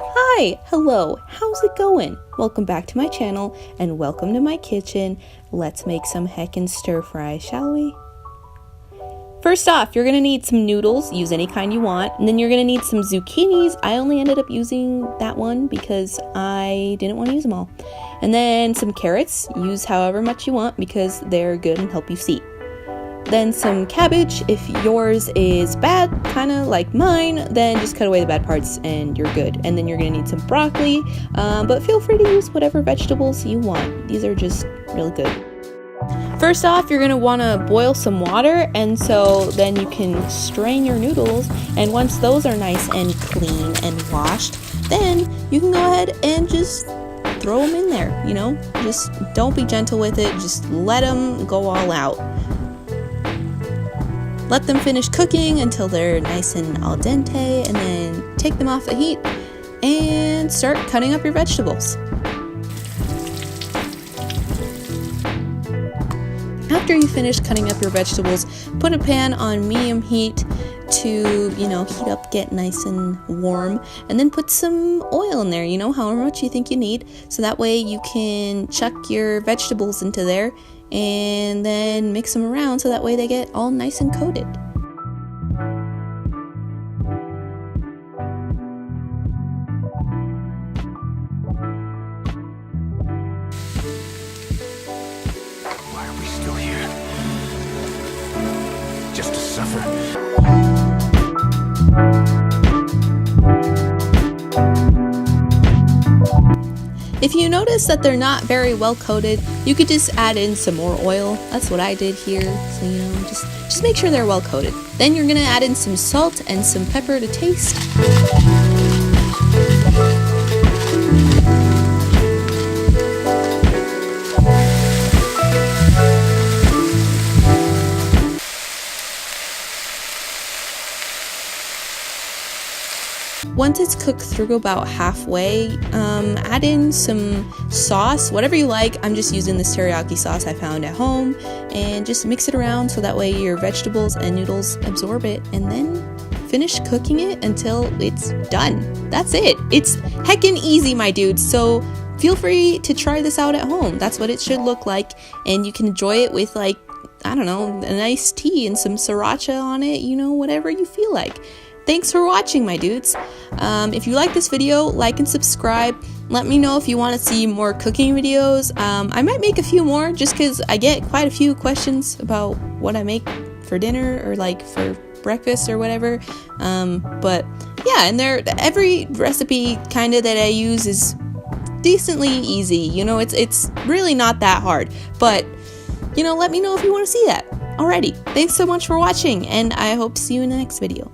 Hi, hello, how's it going? Welcome back to my channel and welcome to my kitchen. Let's make some heckin' stir fry, shall we? First off, you're gonna need some noodles, use any kind you want, and then you're gonna need some zucchinis. I only ended up using that one because I didn't want to use them all. And then some carrots, use however much you want because they're good and help you see. Then some cabbage. If yours is bad, kind of like mine, then just cut away the bad parts and you're good. And then you're gonna need some broccoli, but feel free to use whatever vegetables you want. These are just really good. First off, you're gonna wanna boil some water, and so then you can strain your noodles, and once those are nice and clean and washed, then you can go ahead and just throw them in there, just don't be gentle with it, just let them go all out. Let them finish cooking until they're nice and al dente, and then take them off the heat and start cutting up your vegetables. After you finish cutting up your vegetables, put a pan on medium heat to, heat up, get nice and warm, and then put some oil in there, however much you think you need, so that way you can chuck your vegetables into there and then mix them around so that way they get all nice and coated. Why are we still here? Just to suffer? If you notice that they're not very well coated, you could just add in some more oil. That's what I did here. So, just make sure they're well coated. Then you're gonna add in some salt and some pepper to taste. Once it's cooked through about halfway, add in some sauce, whatever you like. I'm just using this teriyaki sauce I found at home, and just mix it around so that way your vegetables and noodles absorb it, and then finish cooking it until it's done. That's it. It's heckin' easy, my dudes, so feel free to try this out at home. That's what it should look like, and you can enjoy it with, a nice tea and some sriracha on it, whatever you feel like. Thanks for watching, my dudes. If you like this video, like and subscribe. Let me know if you want to see more cooking videos. I might make a few more just because I get quite a few questions about what I make for dinner or for breakfast or whatever. But yeah, and every recipe kind of that I use is decently easy. It's really not that hard. But let me know if you want to see that. Alrighty, thanks so much for watching, and I hope to see you in the next video.